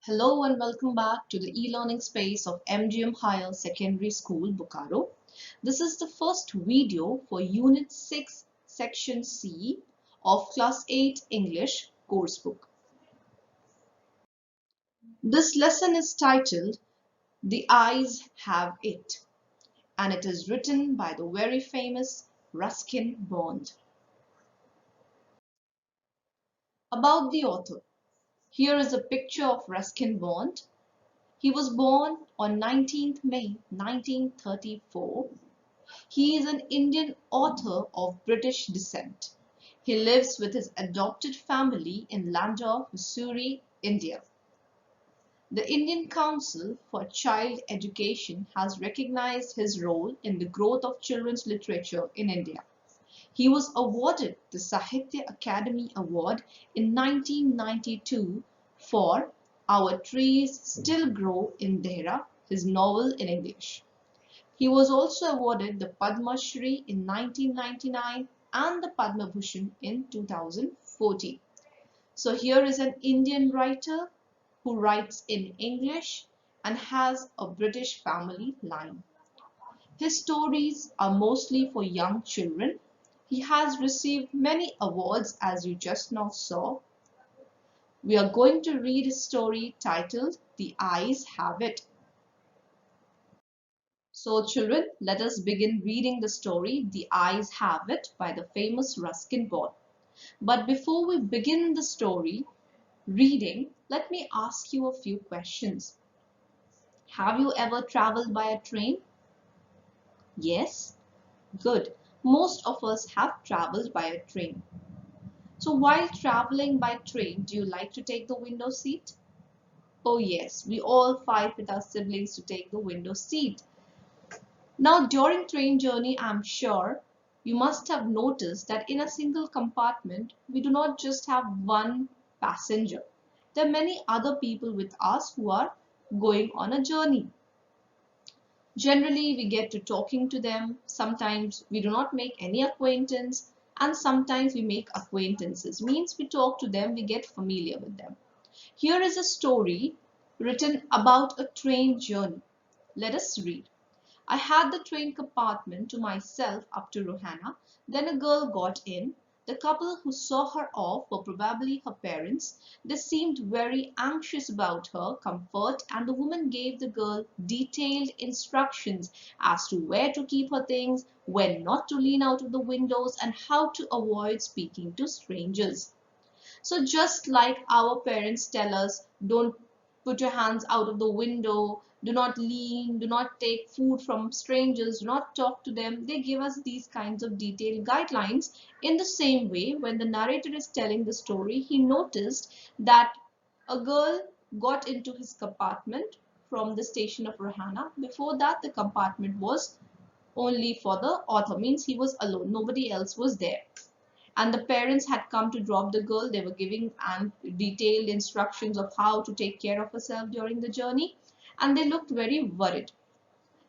Hello and welcome back to the e-learning space of MGM Higher Secondary School, Bokaro. This is the first video for Unit 6, Section C of Class 8 English coursebook. This lesson is titled The Eyes Have It, and it is written by the very famous Ruskin Bond. About the author. Here is a picture of Ruskin Bond. He was born on 19th May 1934. He is an Indian author of British descent. He lives with his adopted family in Landour, Missouri, India. The Indian Council for Child Education has recognized his role in the growth of children's literature in India. He was awarded the Sahitya Akademi Award in 1992 for Our Trees Still Grow in Dehra, his novel in English. He was also awarded the Padma Shri in 1999 and the Padma Bhushan in 2014. So here is an Indian writer who writes in English and has a British family line. His stories are mostly for young children. He has received many awards, as you just now saw. We are going to read a story titled The Eyes Have It. So children, let us begin reading the story The Eyes Have It by the famous Ruskin Bond. But before we begin the story reading, let me ask you a few questions. Have you ever traveled by a train? Yes? Good. Most of us have traveled by a train. So while traveling by train, do you like to take the window seat? Oh yes, we all fight with our siblings to take the window seat. Now during train journey, I'm sure you must have noticed that in a single compartment, we do not just have one passenger. There are many other people with us who are going on a journey. Generally, we get to talking to them. Sometimes we do not make any acquaintance, and sometimes we make acquaintances. Means we talk to them, we get familiar with them. Here is a story written about a train journey. Let us read. I had the train compartment to myself up to Rohana. Then a girl got in. The couple who saw her off were probably her parents. They seemed very anxious about her comfort, and the woman gave the girl detailed instructions as to where to keep her things, when not to lean out of the windows, and how to avoid speaking to strangers. So just like our parents tell us, don't put your hands out of the window, do not lean, do not take food from strangers, do not talk to them. They give us these kinds of detailed guidelines. In the same way, when the narrator is telling the story, he noticed that a girl got into his compartment from the station of Rohana. Before that, the compartment was only for the author, means he was alone, nobody else was there, and the parents had come to drop the girl. They were giving detailed instructions of how to take care of herself during the journey, and they looked very worried.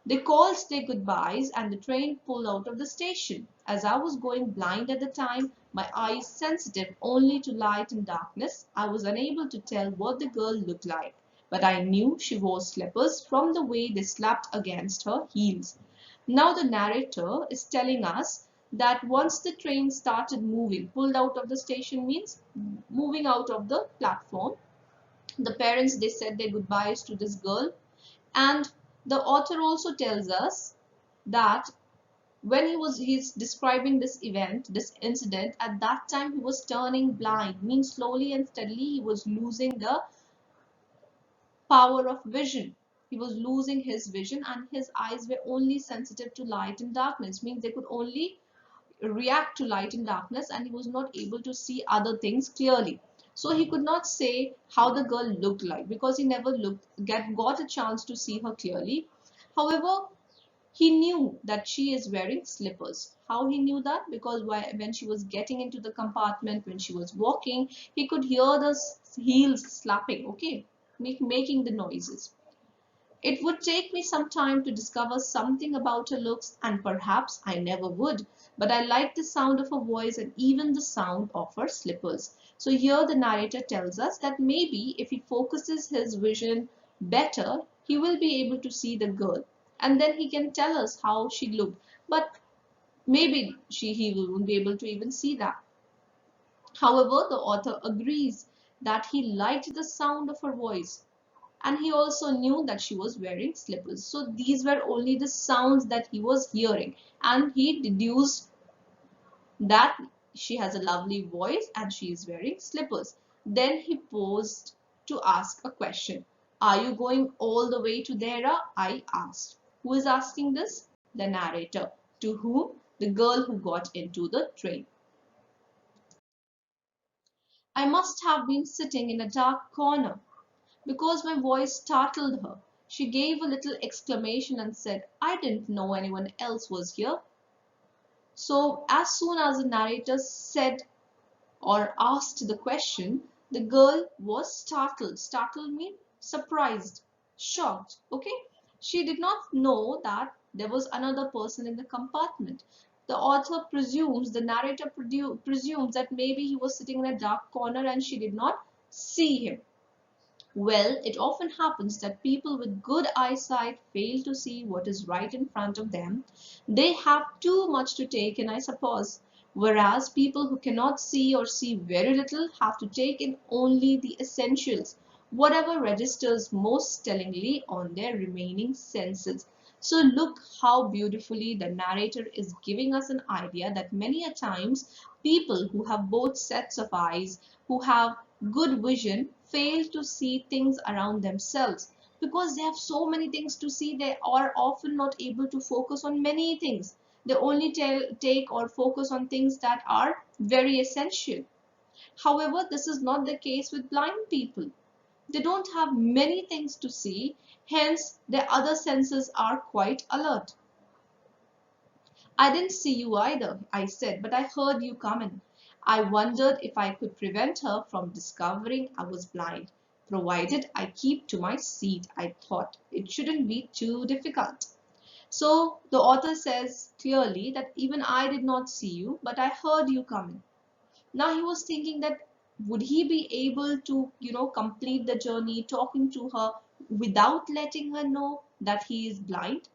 They called their goodbyes and the train pulled out of the station. As I was going blind at the time, my eyes sensitive only to light and darkness, I was unable to tell what the girl looked like, but I knew she wore slippers from the way they slapped against her heels. Now the narrator is telling us that once the train started moving, pulled out of the station means moving out of the platform, the parents, they said their goodbyes to this girl, and the author also tells us that when he's describing this event, this incident, at that time he was turning blind, means slowly and steadily he was losing the power of vision. He was losing his vision and his eyes were only sensitive to light and darkness, means they could only react to light and darkness, and he was not able to see other things clearly. So he could not say how the girl looked like because he never got a chance to see her clearly. However, he knew that she is wearing slippers. How he knew that? Because when she was getting into the compartment, when she was walking, he could hear the heels slapping, okay, making the noises. It would take me some time to discover something about her looks, and perhaps I never would, but I liked the sound of her voice and even the sound of her slippers. So here the narrator tells us that maybe if he focuses his vision better, he will be able to see the girl, and then he can tell us how she looked. But maybe he won't be able to even see that. However, the author agrees that he liked the sound of her voice, and he also knew that she was wearing slippers. So these were only the sounds that he was hearing, and he deduced that she has a lovely voice and she is wearing slippers. Then he paused to ask a question. Are you going all the way to Dehra? I asked. Who is asking this? The narrator. To whom? The girl who got into the train. I must have been sitting in a dark corner, because my voice startled her. She gave a little exclamation and said, I didn't know anyone else was here. So, as soon as the narrator said or asked the question, the girl was startled. Startled means surprised, shocked. Okay? She did not know that there was another person in the compartment. The author presumes, the narrator presumes that maybe he was sitting in a dark corner and she did not see him. Well, it often happens that people with good eyesight fail to see what is right in front of them. They have too much to take in, I suppose, whereas people who cannot see or see very little have to take in only the essentials, whatever registers most tellingly on their remaining senses. So look how beautifully the narrator is giving us an idea that many a times people who have both sets of eyes, who have good vision, fail to see things around themselves because they have so many things to see. They are often not able to focus on many things. They only take or focus on things that are very essential. However, this is not the case with blind people. They don't have many things to see, hence their other senses are quite alert. I didn't see you either, I said, but I heard you coming. I wondered if I could prevent her from discovering I was blind. Provided I keep to my seat, I thought. It shouldn't be too difficult. So the author says clearly that even I did not see you, but I heard you coming. Now he was thinking that would he be able to, complete the journey talking to her without letting her know that he is blind?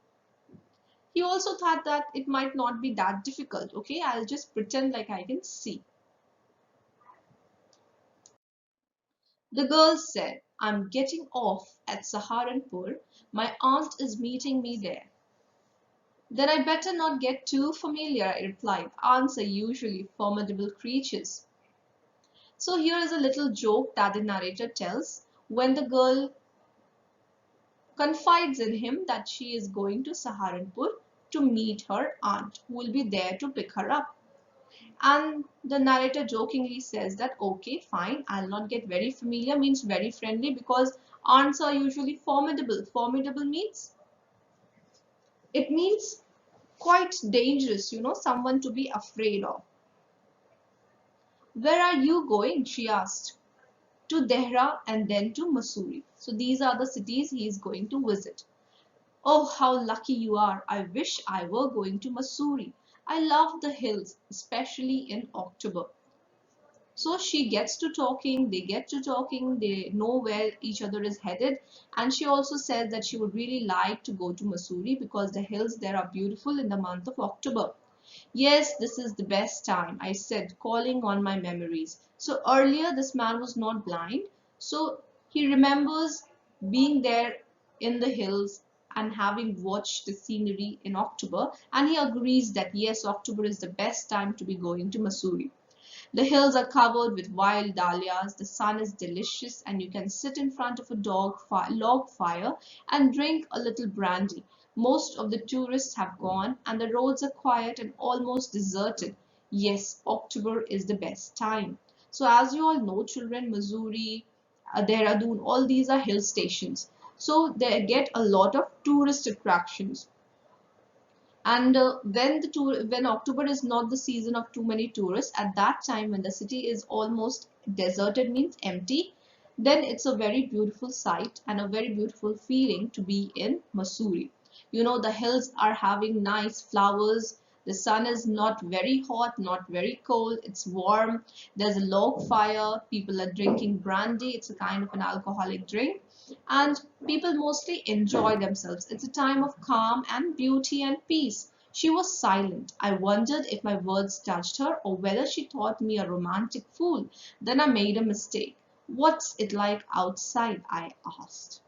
He also thought that it might not be that difficult. Okay, I'll just pretend like I can see. The girl said, I'm getting off at Saharanpur. My aunt is meeting me there. Then I better not get too familiar, I replied. Aunts are usually formidable creatures. So here is a little joke that the narrator tells when the girl confides in him that she is going to Saharanpur to meet her aunt, who will be there to pick her up. And the narrator jokingly says that, okay, fine, I'll not get very familiar means very friendly because aunts are usually formidable. Formidable means, it means quite dangerous, someone to be afraid of. Where are you going? She asked. To Dehra and then to Mussoorie. So these are the cities he is going to visit. Oh, how lucky you are. I wish I were going to Mussoorie. I love the hills, especially in October. So she gets to talking, they get to talking, they know where each other is headed. And she also said that she would really like to go to Mussoorie because the hills there are beautiful in the month of October. Yes, this is the best time, I said, calling on my memories. So earlier, this man was not blind. So he remembers being there in the hills and having watched the scenery in October. And he agrees that yes, October is the best time to be going to Mussoorie. The hills are covered with wild dahlias, the sun is delicious, and you can sit in front of a log fire and drink a little brandy. Most of the tourists have gone, and the roads are quiet and almost deserted. Yes, October is the best time. So, as you all know, children, Missouri, Dehradun, all these are hill stations. So, they get a lot of tourist attractions. And when October is not the season of too many tourists, at that time when the city is almost deserted means empty, then it's a very beautiful sight and a very beautiful feeling to be in Mussoorie. You know, the hills are having nice flowers. The sun is not very hot, not very cold. It's warm. There's a log fire. People are drinking brandy. It's a kind of an alcoholic drink. And people mostly enjoy themselves. It's a time of calm and beauty and peace. She was silent. I wondered if my words touched her or whether she thought me a romantic fool. Then I made a mistake. What's it like outside? I asked.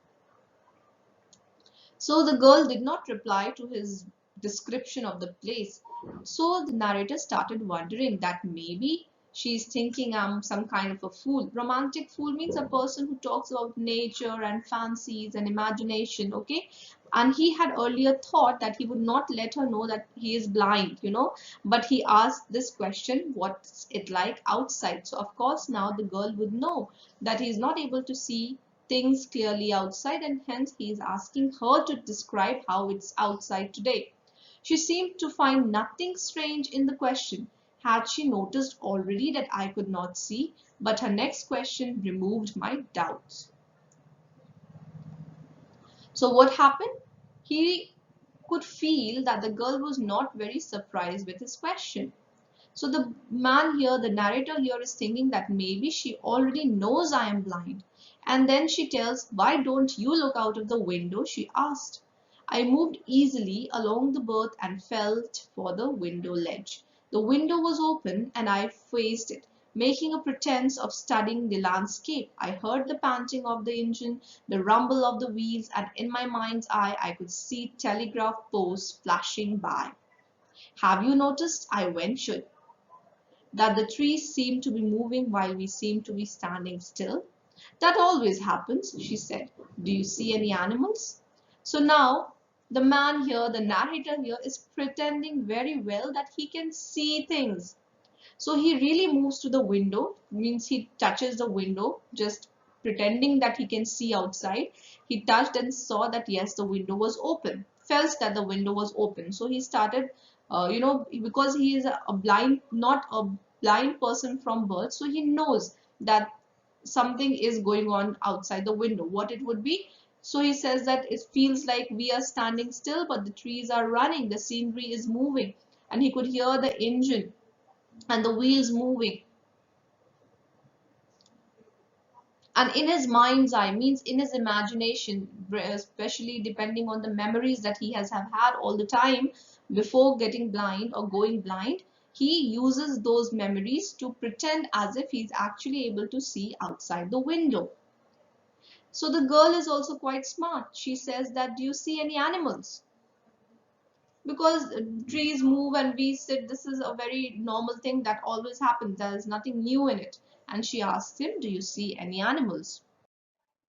So the girl did not reply to his description of the place. So the narrator started wondering that maybe she's thinking I'm some kind of a fool. Romantic fool means a person who talks about nature and fancies and imagination, okay? And he had earlier thought that he would not let her know that he is blind, you know, but he asked this question, what's it like outside? So of course now the girl would know that he is not able to see things clearly outside, and hence he is asking her to describe how it's outside today. She seemed to find nothing strange in the question. Had she noticed already that I could not see? But her next question removed my doubts. So what happened? He could feel that the girl was not very surprised with his question. So the man here, the narrator here is thinking that maybe she already knows I am blind. And then she tells, why don't you look out of the window? She asked. I moved easily along the berth and felt for the window ledge. The window was open and I faced it, making a pretense of studying the landscape. I heard the panting of the engine, the rumble of the wheels, and in my mind's eye I could see telegraph posts flashing by. Have you noticed? I ventured that the trees seem to be moving while we seem to be standing still? That always happens, she said. Do you see any animals? So now the man here, the narrator here, is pretending very well that he can see things. So he really moves to the window, means he touches the window, just pretending that he can see outside. He touched and saw that yes, the window was open, felt that the window was open. So he started, because he is a blind, not a blind person from birth, so he knows that something is going on outside the window. What it would be? So he says that it feels like we are standing still, but the trees are running, the scenery is moving, and he could hear the engine and the wheels moving. And in his mind's eye, means in his imagination, especially depending on the memories that he has have had all the time before getting blind or going blind, he uses those memories to pretend as if he's actually able to see outside the window. So the girl is also quite smart. She says that, do you see any animals? Because trees move and we sit, this is a very normal thing that always happens. There is nothing new in it. And she asks him, do you see any animals?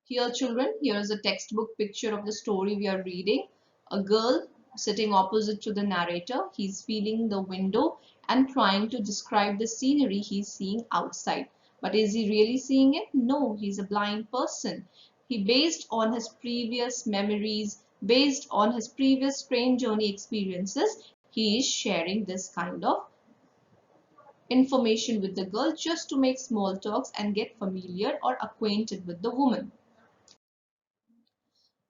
Here, children, here is a textbook picture of the story we are reading. A girl sitting opposite to the narrator. He's feeling the window and trying to describe the scenery he's seeing outside. But is he really seeing it? No, he's a blind person. He, based on his previous memories, based on his previous train journey experiences, he is sharing this kind of information with the girl just to make small talks and get familiar or acquainted with the woman.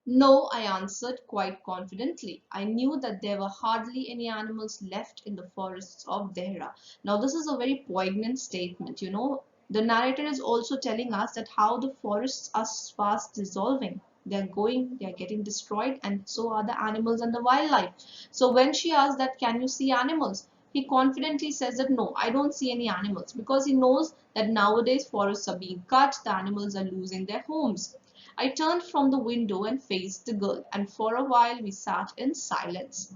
No, I answered quite confidently. I knew that there were hardly any animals left in the forests of Dehra. Now, this is a very poignant statement. You know, the narrator is also telling us that how the forests are fast dissolving. They're going, they're getting destroyed, and so are the animals and the wildlife. So when she asks that, can you see animals? He confidently says that no, I don't see any animals, because he knows that nowadays forests are being cut, the animals are losing their homes. I turned from the window and faced the girl, and for a while we sat in silence.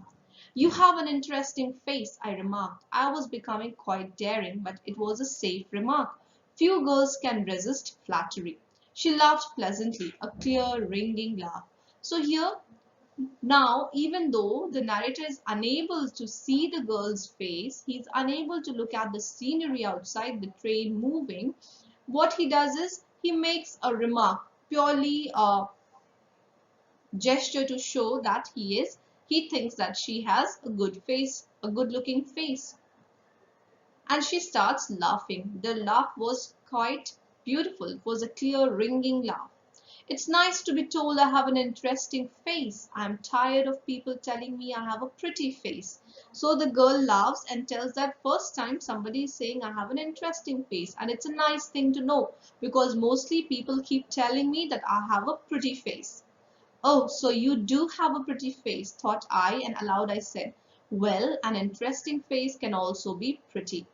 You have an interesting face, I remarked. I was becoming quite daring, but it was a safe remark. Few girls can resist flattery. She laughed pleasantly, a clear, ringing laugh. So here, now, even though the narrator is unable to see the girl's face, he's unable to look at the scenery outside, the train moving, what he does is he makes a remark, purely a gesture to show that he thinks that she has a good face, a good looking face. And she starts laughing. The laugh was quite Beautiful. It was a clear, ringing laugh. It's nice to be told I have an interesting face. I'm tired of people telling me I have a pretty face. So the girl laughs and tells that first time somebody is saying I have an interesting face. And it's a nice thing to know because mostly people keep telling me that I have a pretty face. Oh, so you do have a pretty face, thought I, and aloud I said, well, an interesting face can also be pretty.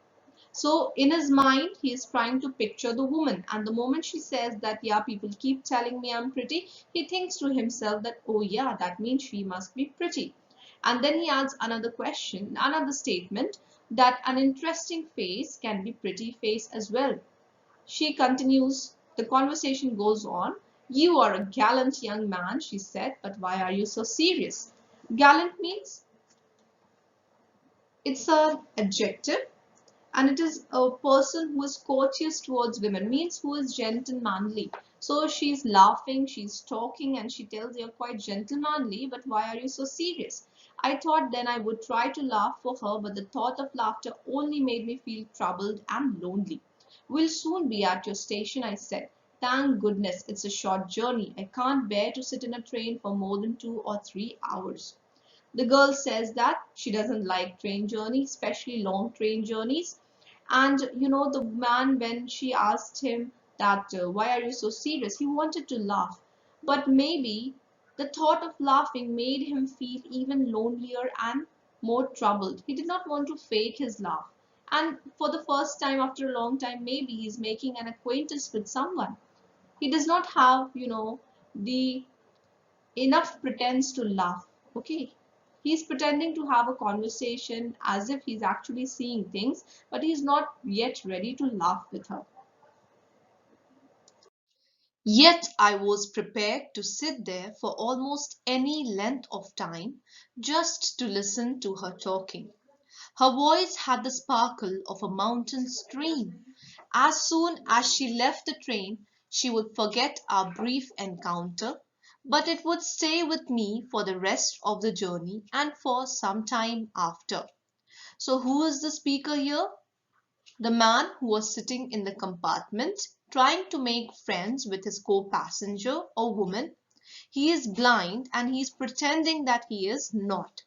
So in his mind, he is trying to picture the woman. And the moment she says that, yeah, people keep telling me I'm pretty, he thinks to himself that, oh yeah, that means she must be pretty. And then he adds another question, another statement that an interesting face can be pretty face as well. She continues, the conversation goes on. You are a gallant young man, she said, but why are you so serious? Gallant means it's an adjective and it is a person who is courteous towards women, means who is gentlemanly. So she's laughing, she's talking, and she tells you're quite gentlemanly, but why are you so serious? I thought then I would try to laugh for her, but the thought of laughter only made me feel troubled and lonely. We'll soon be at your station, I said. Thank goodness it's a short journey. I can't bear to sit in a train for more than 2 or 3 hours. The girl says that she doesn't like train journeys, especially long train journeys. And the man, when she asked him that, why are you so serious? He wanted to laugh. But maybe the thought of laughing made him feel even lonelier and more troubled. He did not want to fake his laugh. And for the first time after a long time, maybe he's making an acquaintance with someone. He does not have, the enough pretense to laugh. Okay. He's pretending to have a conversation as if he's actually seeing things, but he's not yet ready to laugh with her. Yet I was prepared to sit there for almost any length of time just to listen to her talking. Her voice had the sparkle of a mountain stream. As soon as she left the train, she would forget our brief encounter, but it would stay with me for the rest of the journey and for some time after. So, who is the speaker here? The man who was sitting in the compartment trying to make friends with his co-passenger or woman. He is blind and he is pretending that he is not.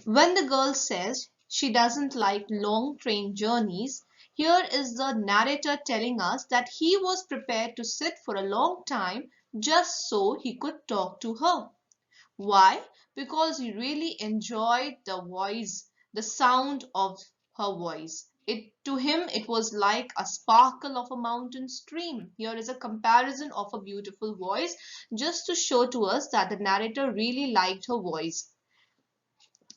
When the girl says she doesn't like long train journeys, here is the narrator telling us that he was prepared to sit for a long time just so he could talk to her. Why? Because he really enjoyed the voice, the sound of her voice. To him it was like a sparkle of a mountain stream. Here is a comparison of a beautiful voice just to show to us that the narrator really liked her voice.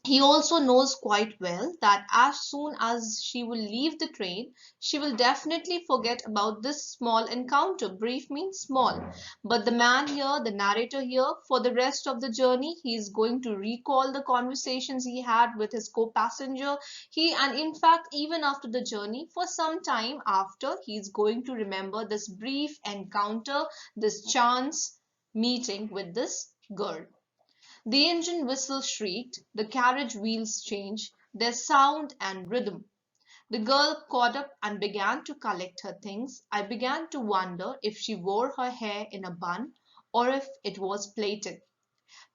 He also knows quite well that as soon as she will leave the train, she will definitely forget about this small encounter. Brief means small. But the man here, the narrator here, for the rest of the journey, he is going to recall the conversations he had with his co-passenger. And in fact, even after the journey, for some time after, he is going to remember this brief encounter, this chance meeting with this girl. The engine whistle shrieked, the carriage wheels changed their sound and rhythm. The girl caught up and began to collect her things. I began to wonder if she wore her hair in a bun or if it was plaited.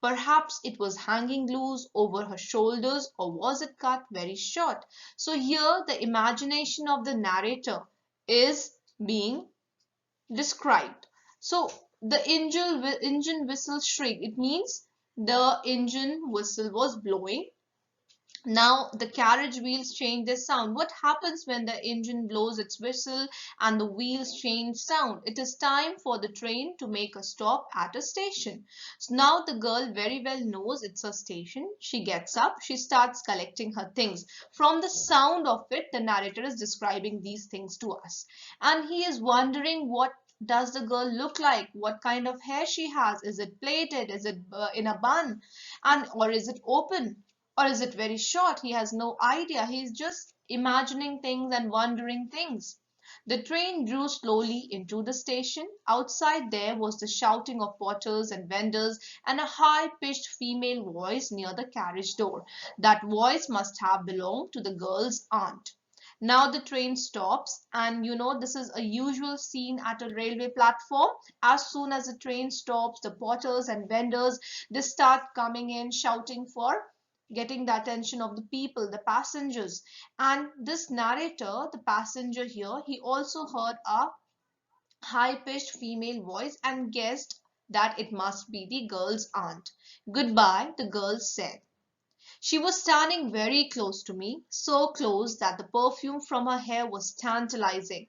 Perhaps it was hanging loose over her shoulders or was it cut very short? So here the imagination of the narrator is being described. So the engine whistle shriek. It means the engine whistle was blowing. Now the carriage wheels change their sound. What happens when the engine blows its whistle and the wheels change sound? It is time for the train to make a stop at a station. So now the girl very well knows it's a station. She gets up, she starts collecting her things. From the sound of it, the narrator is describing these things to us. And he is wondering what does the girl look like, what kind of hair she has, is it plaited, is it in a bun, and or is it open, or is it very short? He has no idea. He's just imagining things and wondering things. The train drew slowly into the station. Outside there was the shouting of porters and vendors and a high-pitched female voice near the carriage door. That voice must have belonged to the girl's aunt. Now the train stops, and this is a usual scene at a railway platform. As soon as the train stops, the porters and vendors, they start coming in shouting for getting the attention of the people, the passengers. And this narrator, the passenger here, he also heard a high-pitched female voice and guessed that it must be the girl's aunt. "Goodbye," the girl said. She was standing very close to me, so close that the perfume from her hair was tantalizing.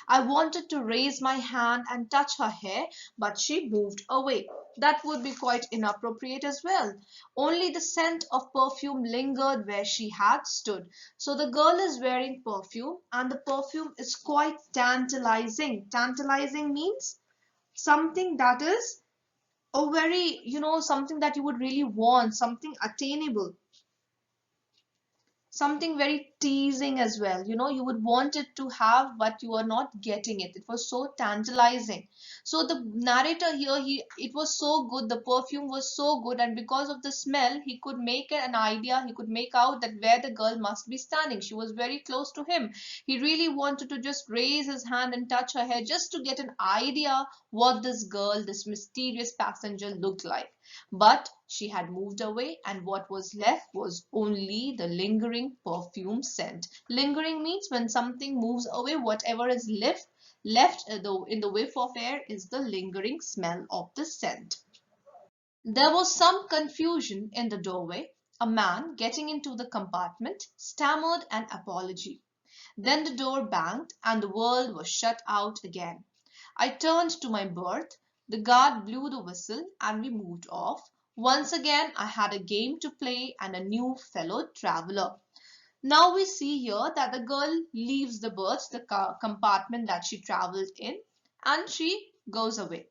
I wanted to raise my hand and touch her hair, but she moved away. That would be quite inappropriate as well. Only the scent of perfume lingered where she had stood. So the girl is wearing perfume, and the perfume is quite tantalizing. Tantalizing means something that is a very, something that you would really want, something attainable, something very teasing as well. You would want it to have, but you are not getting it. It was so tantalizing. So the narrator here, it was so good, the perfume was so good, and because of the smell he could make an idea, he could make out that where the girl must be standing. She was very close to him. He really wanted to just raise his hand and touch her hair, just to get an idea what this girl, this mysterious passenger, looked like. But she had moved away, and what was left was only the lingering perfume scent. Lingering means when something moves away, whatever is left in the whiff of air is the lingering smell of the scent. There was some confusion in the doorway. A man getting into the compartment stammered an apology. Then the door banged and the world was shut out again. I turned to my berth. The guard blew the whistle and we moved off. Once again, I had a game to play and a new fellow traveler. Now we see here that the girl leaves the berth, the compartment that she traveled in, and she goes away.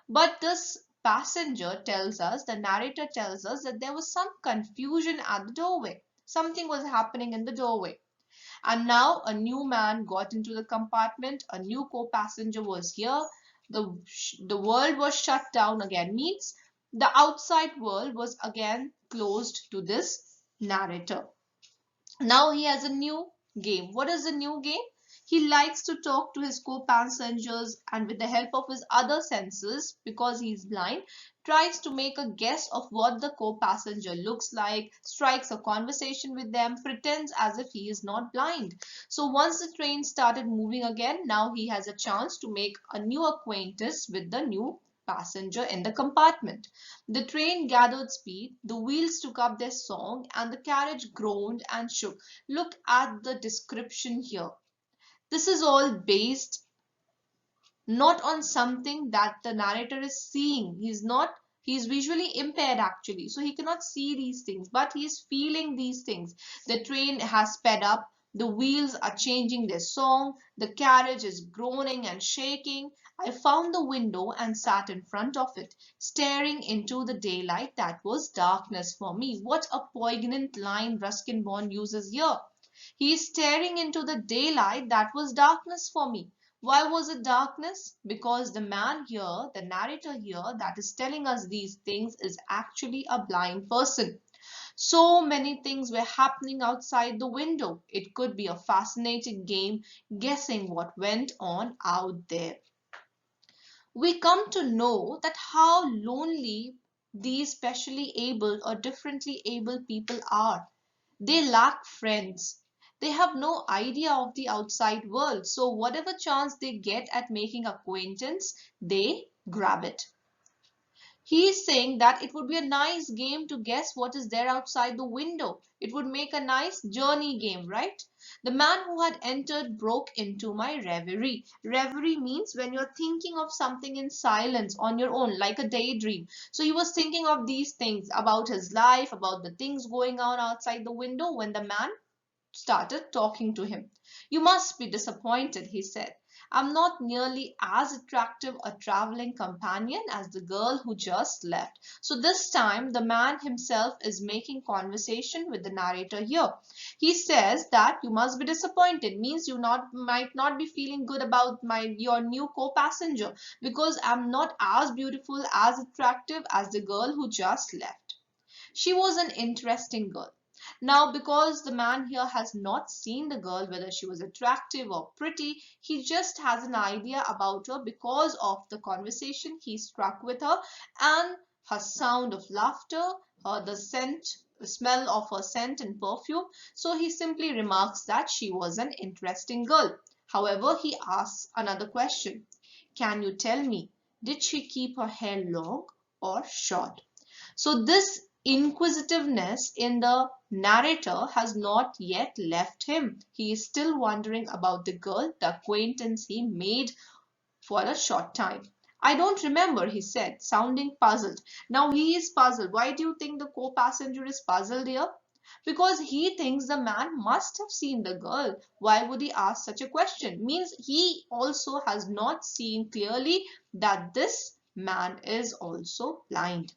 But this passenger tells us, the narrator tells us, that there was some confusion at the doorway. Something was happening in the doorway. And now a new man got into the compartment, a new co-passenger was here. The world was shut down again, means the outside world was again closed to this narrator. Now he has a new game. What is the new game? He likes to talk to his co-passengers, and with the help of his other senses, because he is blind, tries to make a guess of what the co-passenger looks like, strikes a conversation with them, pretends as if he is not blind. So once the train started moving again, now he has a chance to make a new acquaintance with the new passenger in the compartment. The train gathered speed, the wheels took up their song, and the carriage groaned and shook. Look at the description here. This is all based not on something that the narrator is seeing. He's visually impaired actually, so he cannot see these things, but he is feeling these things. The train has sped up, the wheels are changing their song, the carriage is groaning and shaking. I found the window and sat in front of it, staring into the daylight that was darkness for me. What a poignant line Ruskin Bond uses here. He is staring into the daylight that was darkness for me. Why was it darkness? Because the man here, the narrator here, that is telling us these things is actually a blind person. So many things were happening outside the window. It could be a fascinating game guessing what went on out there. We come to know that how lonely these specially abled or differently abled people are. They lack friends. They have no idea of the outside world. So whatever chance they get at making acquaintance, they grab it. He is saying that it would be a nice game to guess what is there outside the window. It would make a nice journey game, right? The man who had entered broke into my reverie. Reverie means when you're thinking of something in silence on your own, like a daydream. So he was thinking of these things about his life, about the things going on outside the window when the man started talking to him. "You must be disappointed," he said. "I'm not nearly as attractive a traveling companion as the girl who just left." So this time the man himself is making conversation with the narrator here. He says that you must be disappointed, means you might not be feeling good about your new co-passenger, because I'm not as beautiful, as attractive as the girl who just left. She was an interesting girl. Now, because the man here has not seen the girl, whether she was attractive or pretty, he just has an idea about her because of the conversation he struck with her and her sound of laughter, the scent, the smell of her scent and perfume. So he simply remarks that she was an interesting girl. However, he asks another question. Can you tell me, did she keep her hair long or short? So this inquisitiveness in the narrator has not yet left him. He is still wondering about the girl, the acquaintance he made for a short time. I don't remember, he said, sounding puzzled. Now he is puzzled. Why do you think the co-passenger is puzzled here? Because he thinks the man must have seen the girl. Why would he ask such a question? Means he also has not seen clearly that this man is also blind.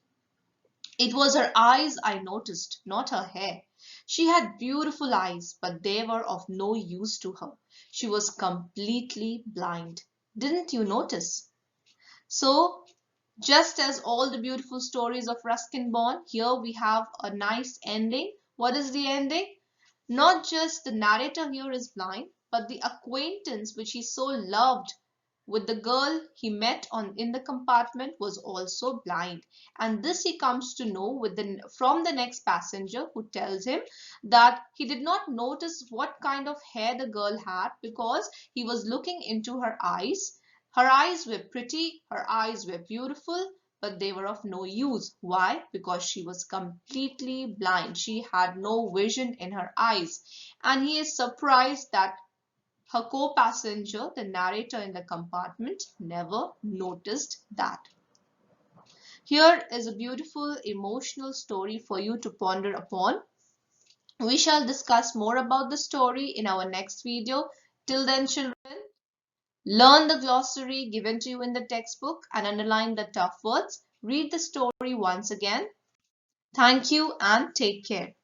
It was her eyes I noticed, not her hair. She had beautiful eyes, but they were of no use to her. She was completely blind. Didn't you notice? So, just as all the beautiful stories of Ruskin Bond, here we have a nice ending. What is the ending? Not just the narrator here is blind, but the acquaintance which he so loved with the girl he met on in the compartment was also blind, and this he comes to know from the next passenger who tells him that he did not notice what kind of hair the girl had because he was looking into her eyes. Her eyes were pretty, her eyes were beautiful, but they were of no use. Why? Because she was completely blind. She had no vision in her eyes, and he is surprised that her co-passenger, the narrator in the compartment, never noticed that. Here is a beautiful emotional story for you to ponder upon. We shall discuss more about the story in our next video. Till then, children, learn the glossary given to you in the textbook and underline the tough words. Read the story once again. Thank you and take care.